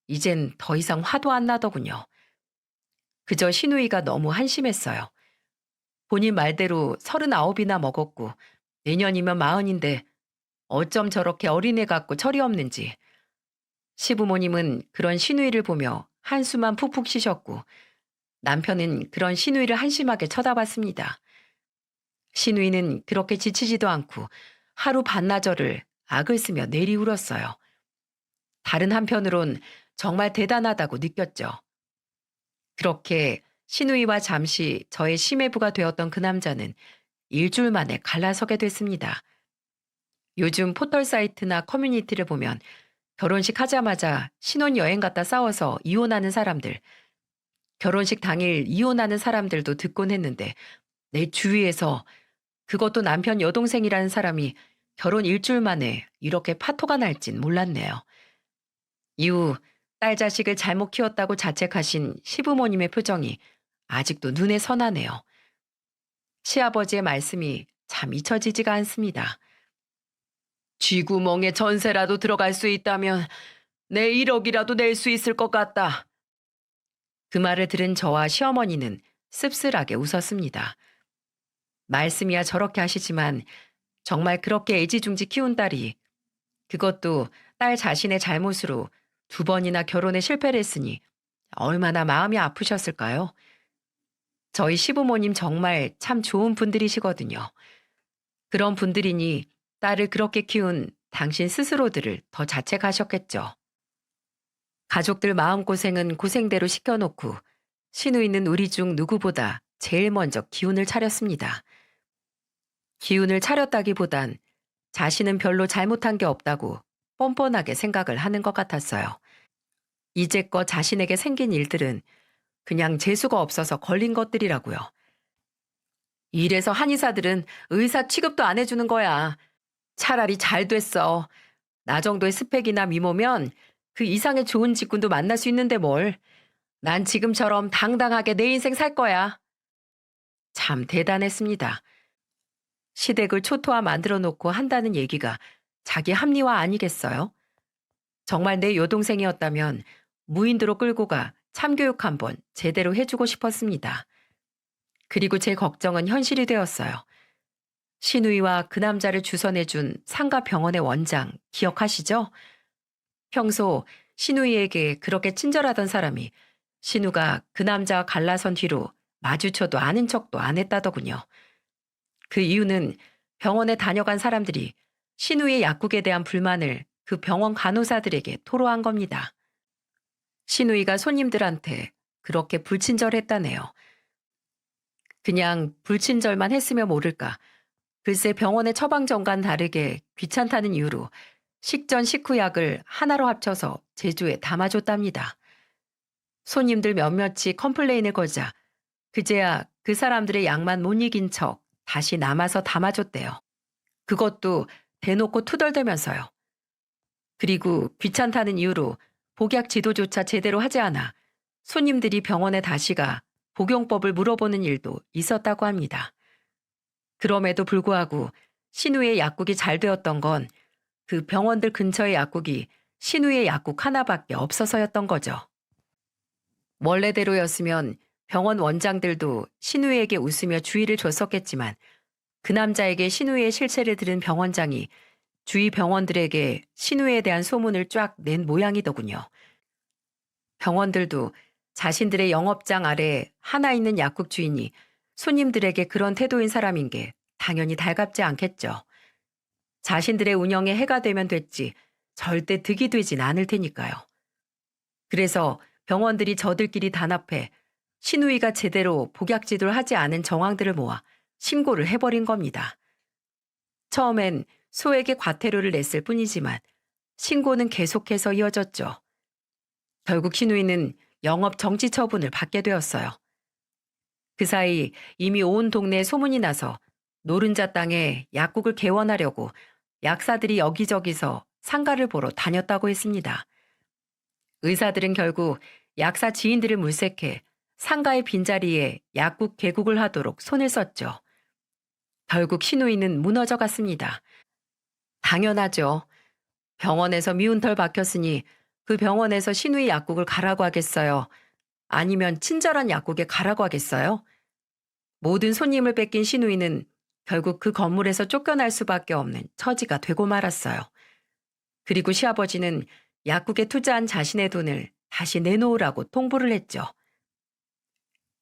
이젠 더 이상 화도 안 나더군요. 그저 신우이가 너무 한심했어요. 본인 말대로 39이나 먹었고 내년이면 40인데 어쩜 저렇게 어린애 같고 철이 없는지. 시부모님은 그런 신우이를 보며 한숨만 푹푹 쉬셨고 남편은 그런 신우이를 한심하게 쳐다봤습니다. 신우이는 그렇게 지치지도 않고 하루 반나절을 악을 쓰며 내리 울었어요. 다른 한편으론 정말 대단하다고 느꼈죠. 그렇게 신우이와 잠시 저의 심해부가 되었던 그 남자는 일주일 만에 갈라서게 됐습니다. 요즘 포털 사이트나 커뮤니티를 보면 결혼식 하자마자 신혼여행 갔다 싸워서 이혼하는 사람들, 결혼식 당일 이혼하는 사람들도 듣곤 했는데 내 주위에서 그것도 남편 여동생이라는 사람이 결혼 일주일 만에 이렇게 파토가 날진 몰랐네요. 이후 딸 자식을 잘못 키웠다고 자책하신 시부모님의 표정이 아직도 눈에 선하네요. 시아버지의 말씀이 참 잊혀지지가 않습니다. 쥐구멍에 전세라도 들어갈 수 있다면 내 1억이라도 낼 수 있을 것 같다. 그 말을 들은 저와 시어머니는 씁쓸하게 웃었습니다. 말씀이야 저렇게 하시지만 정말 그렇게 애지중지 키운 딸이, 그것도 딸 자신의 잘못으로 2번이나 결혼에 실패를 했으니 얼마나 마음이 아프셨을까요? 저희 시부모님 정말 참 좋은 분들이시거든요. 그런 분들이니 딸을 그렇게 키운 당신 스스로들을 더 자책하셨겠죠. 가족들 마음고생은 고생대로 시켜놓고 신우이는 우리 중 누구보다 제일 먼저 기운을 차렸습니다. 기운을 차렸다기보단 자신은 별로 잘못한 게 없다고 뻔뻔하게 생각을 하는 것 같았어요. 이제껏 자신에게 생긴 일들은 그냥 재수가 없어서 걸린 것들이라고요. 이래서 한의사들은 의사 취급도 안 해주는 거야. 차라리 잘 됐어. 나 정도의 스펙이나 미모면 그 이상의 좋은 직군도 만날 수 있는데 뭘. 난 지금처럼 당당하게 내 인생 살 거야. 참 대단했습니다. 시댁을 초토화 만들어 놓고 한다는 얘기가 자기 합리화 아니겠어요? 정말 내 여동생이었다면 무인도로 끌고 가 참교육 한번 제대로 해주고 싶었습니다. 그리고 제 걱정은 현실이 되었어요. 신우이와 그 남자를 주선해준 상가 병원의 원장 기억하시죠? 평소 신우이에게 그렇게 친절하던 사람이 신우가 그 남자와 갈라선 뒤로 마주쳐도 아는 척도 안 했다더군요. 그 이유는 병원에 다녀간 사람들이 신우이의 약국에 대한 불만을 그 병원 간호사들에게 토로한 겁니다. 신우이가 손님들한테 그렇게 불친절했다네요. 그냥 불친절만 했으면 모를까. 글쎄 병원의 처방전과는 다르게 귀찮다는 이유로 식전 식후 약을 하나로 합쳐서 제조에 담아줬답니다. 손님들 몇몇이 컴플레인을 걸자 그제야 그 사람들의 약만 못 이긴 척 다시 남아서 담아줬대요. 그것도 대놓고 투덜대면서요. 그리고 귀찮다는 이유로 복약 지도조차 제대로 하지 않아 손님들이 병원에 다시 가 복용법을 물어보는 일도 있었다고 합니다. 그럼에도 불구하고 신우의 약국이 잘 되었던 건 그 병원들 근처의 약국이 신우의 약국 하나밖에 없어서였던 거죠. 원래대로였으면 병원 원장들도 신우에게 웃으며 주의를 줬었겠지만 그 남자에게 신우의 실체를 들은 병원장이 주위 병원들에게 신우에 대한 소문을 쫙 낸 모양이더군요. 병원들도 자신들의 영업장 아래 하나 있는 약국 주인이 손님들에게 그런 태도인 사람인 게 당연히 달갑지 않겠죠. 자신들의 운영에 해가 되면 됐지 절대 득이 되진 않을 테니까요. 그래서 병원들이 저들끼리 단합해 신우이가 제대로 복약지도를 하지 않은 정황들을 모아 신고를 해버린 겁니다. 처음엔 소에게 과태료를 냈을 뿐이지만 신고는 계속해서 이어졌죠. 결국 신우이는 영업 정지 처분을 받게 되었어요. 그 사이 이미 온 동네에 소문이 나서 노른자 땅에 약국을 개원하려고 약사들이 여기저기서 상가를 보러 다녔다고 했습니다. 의사들은 결국 약사 지인들을 물색해 상가의 빈자리에 약국 개국을 하도록 손을 썼죠. 결국 신우이는 무너져 갔습니다. 당연하죠. 병원에서 미운털 박혔으니 그 병원에서 신우이 약국을 가라고 하겠어요? 아니면 친절한 약국에 가라고 하겠어요? 모든 손님을 뺏긴 신우이는 결국 그 건물에서 쫓겨날 수밖에 없는 처지가 되고 말았어요. 그리고 시아버지는 약국에 투자한 자신의 돈을 다시 내놓으라고 통보를 했죠.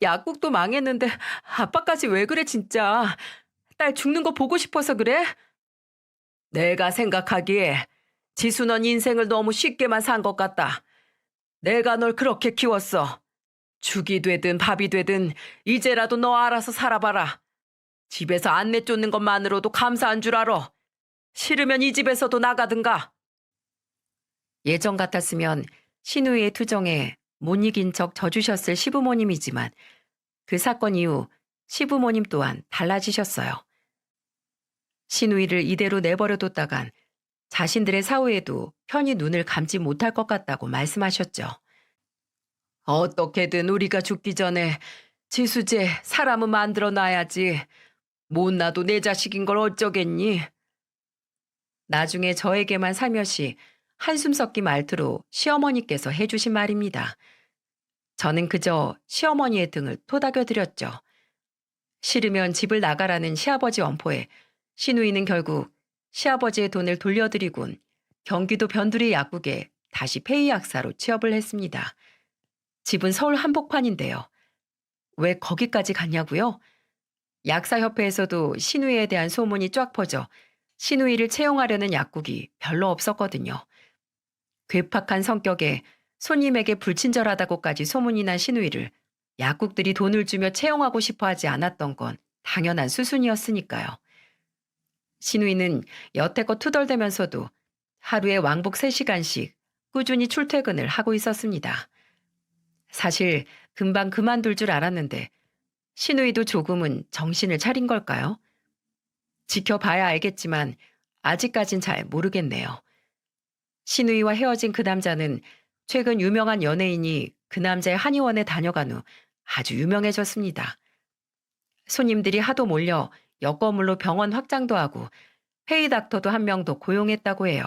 약국도 망했는데 아빠까지 왜 그래 진짜. 딸 죽는 거 보고 싶어서 그래? 내가 생각하기에 지수 넌 인생을 너무 쉽게만 산 것 같다. 내가 널 그렇게 키웠어. 죽이 되든 밥이 되든 이제라도 너 알아서 살아봐라. 집에서 안 내쫓는 것만으로도 감사한 줄 알아. 싫으면 이 집에서도 나가든가. 예전 같았으면 신우이의 투정에 못 이긴 척 져주셨을 시부모님이지만 그 사건 이후 시부모님 또한 달라지셨어요. 신우이를 이대로 내버려뒀다간 자신들의 사후에도 편히 눈을 감지 못할 것 같다고 말씀하셨죠. 어떻게든 우리가 죽기 전에 지수제 사람은 만들어 놔야지. 못 나도 내 자식인 걸 어쩌겠니? 나중에 저에게만 살며시 한숨 섞인 말투로 시어머니께서 해주신 말입니다. 저는 그저 시어머니의 등을 토닥여드렸죠. 싫으면 집을 나가라는 시아버지 엄포에 신우이는 결국 시아버지의 돈을 돌려드리곤 경기도 변두리 약국에 다시 폐의약사로 취업을 했습니다. 집은 서울 한복판인데요. 왜 거기까지 갔냐고요? 약사협회에서도 신우이에 대한 소문이 쫙 퍼져 신우이를 채용하려는 약국이 별로 없었거든요. 괴팍한 성격에 손님에게 불친절하다고까지 소문이 난 신우이를 약국들이 돈을 주며 채용하고 싶어 하지 않았던 건 당연한 수순이었으니까요. 신우이는 여태껏 투덜대면서도 하루에 왕복 3시간씩 꾸준히 출퇴근을 하고 있었습니다. 사실 금방 그만둘 줄 알았는데 신우이도 조금은 정신을 차린 걸까요? 지켜봐야 알겠지만 아직까진 잘 모르겠네요. 신우이와 헤어진 그 남자는 최근 유명한 연예인이 그 남자의 한의원에 다녀간 후 아주 유명해졌습니다. 손님들이 하도 몰려 여건물로 병원 확장도 하고 회의 닥터도 한 명 더 고용했다고 해요.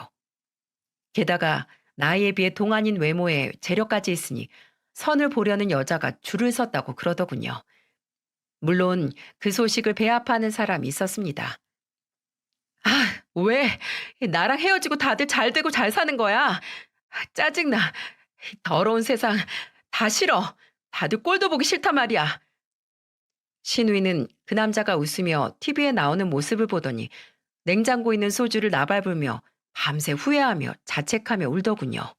게다가 나이에 비해 동안인 외모에 재력까지 있으니 선을 보려는 여자가 줄을 섰다고 그러더군요. 물론 그 소식을 배합하는 사람이 있었습니다. 아, 왜? 나랑 헤어지고 다들 잘 되고 잘 사는 거야? 짜증나. 더러운 세상. 다 싫어. 다들 꼴도 보기 싫단 말이야. 신우이는 그 남자가 웃으며 TV에 나오는 모습을 보더니 냉장고에 있는 소주를 나발불며 밤새 후회하며 자책하며 울더군요.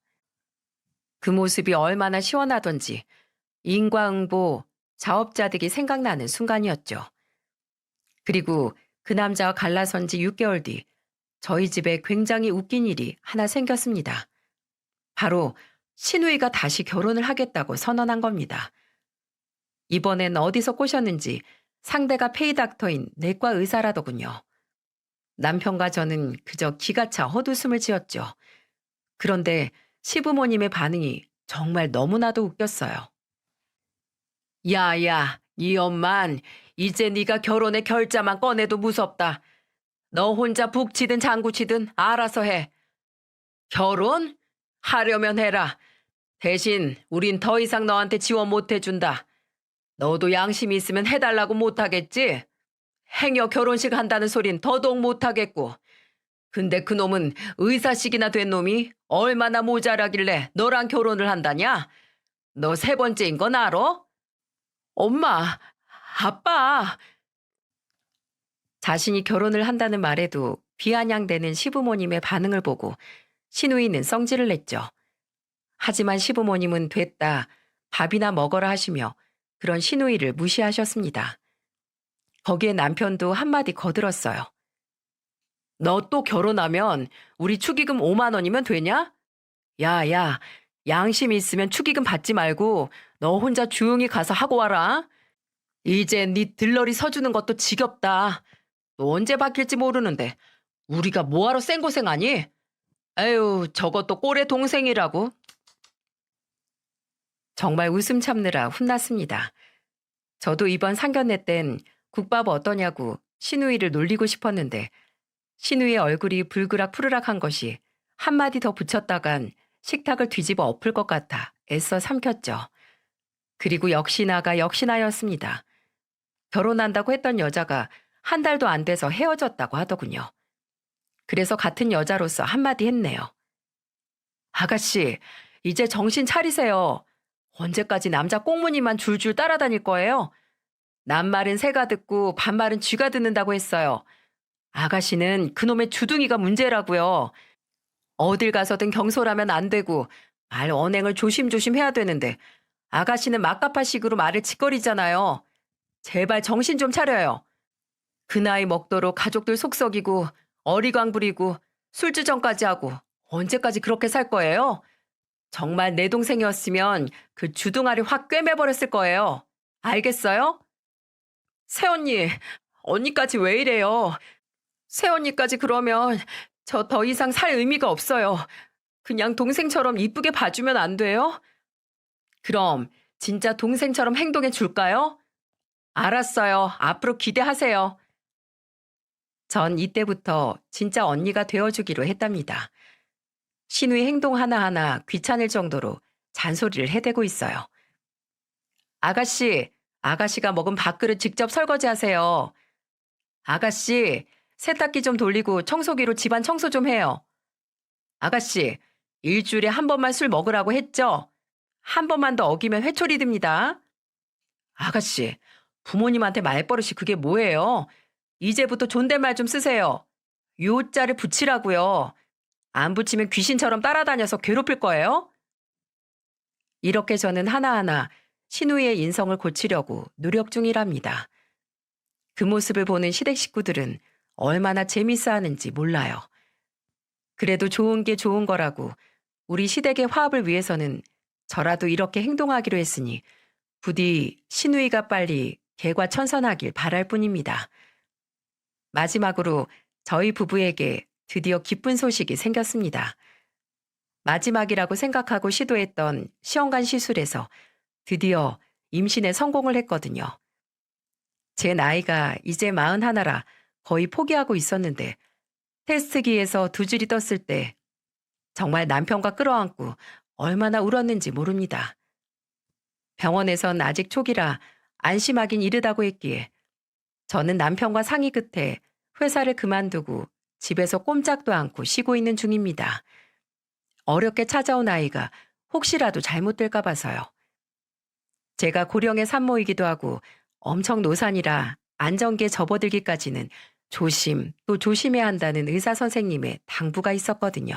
그 모습이 얼마나 시원하던지 인과응보, 자업자득이 생각나는 순간이었죠. 그리고 그 남자와 갈라선 지 6개월 뒤 저희 집에 굉장히 웃긴 일이 하나 생겼습니다. 바로 신우이가 다시 결혼을 하겠다고 선언한 겁니다. 이번엔 어디서 꼬셨는지 상대가 페이닥터인 내과 의사라더군요. 남편과 저는 그저 기가 차 헛웃음을 지었죠. 그런데 시부모님의 반응이 정말 너무나도 웃겼어요. 야야, 이 엄만 이제 네가 결혼의 결자만 꺼내도 무섭다. 너 혼자 북치든 장구치든 알아서 해. 결혼? 하려면 해라. 대신 우린 더 이상 너한테 지원 못 해준다. 너도 양심이 있으면 해달라고 못하겠지? 행여 결혼식 한다는 소린 더더욱 못하겠고. 근데 그놈은 의사식이나 된 놈이 얼마나 모자라길래 너랑 결혼을 한다냐? 너 3번째인 건 알아? 엄마, 아빠. 자신이 결혼을 한다는 말에도 비아냥대는 시부모님의 반응을 보고 신우이는 성질을 냈죠. 하지만 시부모님은 됐다, 밥이나 먹어라 하시며 그런 신우이를 무시하셨습니다. 거기에 남편도 한마디 거들었어요. 너 또 결혼하면 우리 축의금 5만 원이면 되냐? 야, 양심 있으면 축의금 받지 말고 너 혼자 조용히 가서 하고 와라. 이제 네 들러리 서주는 것도 지겹다. 또 언제 바뀔지 모르는데 우리가 뭐하러 생고생하니? 에휴, 저것도 꼴의 동생이라고. 정말 웃음 참느라 혼났습니다. 저도 이번 상견례 땐 국밥 어떠냐고 신우이를 놀리고 싶었는데 신우이의 얼굴이 불그락 푸르락한 것이 한마디 더 붙였다간 식탁을 뒤집어 엎을 것 같아 애써 삼켰죠. 그리고 역시나가 역시나였습니다. 결혼한다고 했던 여자가 한 달도 안 돼서 헤어졌다고 하더군요. 그래서 같은 여자로서 한마디 했네요. 아가씨, 이제 정신 차리세요. 언제까지 남자 꽁무니만 줄줄 따라다닐 거예요? 남말은 새가 듣고 반말은 쥐가 듣는다고 했어요. 아가씨는 그놈의 주둥이가 문제라고요. 어딜 가서든 경솔하면 안 되고 말 언행을 조심조심 해야 되는데 아가씨는 막가파식으로 말을 짓거리잖아요. 제발 정신 좀 차려요. 그 나이 먹도록 가족들 속썩이고 어리광 부리고 술주정까지 하고 언제까지 그렇게 살 거예요? 정말 내 동생이었으면 그 주둥아리 확 꿰매버렸을 거예요. 알겠어요? 새언니, 언니까지 왜 이래요? 새언니까지 그러면 저 더 이상 살 의미가 없어요. 그냥 동생처럼 이쁘게 봐주면 안 돼요? 그럼 진짜 동생처럼 행동해 줄까요? 알았어요. 앞으로 기대하세요. 전 이때부터 진짜 언니가 되어주기로 했답니다. 신우의 행동 하나하나 귀찮을 정도로 잔소리를 해대고 있어요. 아가씨, 아가씨가 먹은 밥그릇 직접 설거지하세요. 아가씨, 세탁기 좀 돌리고 청소기로 집안 청소 좀 해요. 아가씨, 일주일에 한 번만 술 먹으라고 했죠? 한 번만 더 어기면 회초리 듭니다. 아가씨, 부모님한테 말버릇이 그게 뭐예요? 이제부터 존댓말 좀 쓰세요. 요자를 붙이라고요. 안 붙이면 귀신처럼 따라다녀서 괴롭힐 거예요? 이렇게 저는 하나하나 신우이의 인성을 고치려고 노력 중이랍니다. 그 모습을 보는 시댁 식구들은 얼마나 재밌어 하는지 몰라요. 그래도 좋은 게 좋은 거라고 우리 시댁의 화합을 위해서는 저라도 이렇게 행동하기로 했으니 부디 신우이가 빨리 개과천선하길 바랄 뿐입니다. 마지막으로 저희 부부에게 드디어 기쁜 소식이 생겼습니다. 마지막이라고 생각하고 시도했던 시험관 시술에서 드디어 임신에 성공을 했거든요. 제 나이가 이제 41라 거의 포기하고 있었는데 테스트기에서 두 줄이 떴을 때 정말 남편과 끌어안고 얼마나 울었는지 모릅니다. 병원에선 아직 초기라 안심하긴 이르다고 했기에 저는 남편과 상의 끝에 회사를 그만두고 집에서 꼼짝도 않고 쉬고 있는 중입니다. 어렵게 찾아온 아이가 혹시라도 잘못될까 봐서요. 제가 고령의 산모이기도 하고 엄청 노산이라 안전기에 접어들기까지는 조심 또 조심해야 한다는 의사 선생님의 당부가 있었거든요.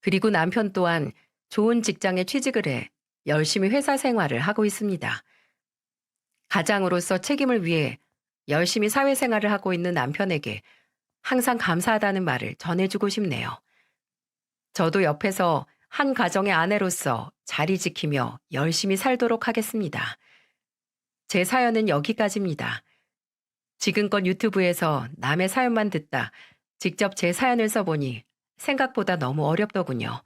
그리고 남편 또한 좋은 직장에 취직을 해 열심히 회사 생활을 하고 있습니다. 가장으로서 책임을 위해 열심히 사회생활을 하고 있는 남편에게 항상 감사하다는 말을 전해주고 싶네요. 저도 옆에서 한 가정의 아내로서 자리 지키며 열심히 살도록 하겠습니다. 제 사연은 여기까지입니다. 지금껏 유튜브에서 남의 사연만 듣다 직접 제 사연을 써보니 생각보다 너무 어렵더군요.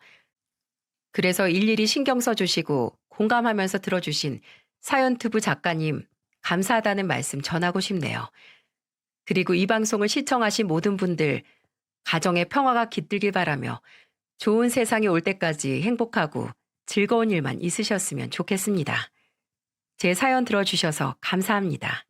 그래서 일일이 신경 써주시고 공감하면서 들어주신 사연투브 작가님 감사하다는 말씀 전하고 싶네요. 그리고 이 방송을 시청하신 모든 분들 가정의 평화가 깃들길 바라며 좋은 세상이 올 때까지 행복하고 즐거운 일만 있으셨으면 좋겠습니다. 제 사연 들어주셔서 감사합니다.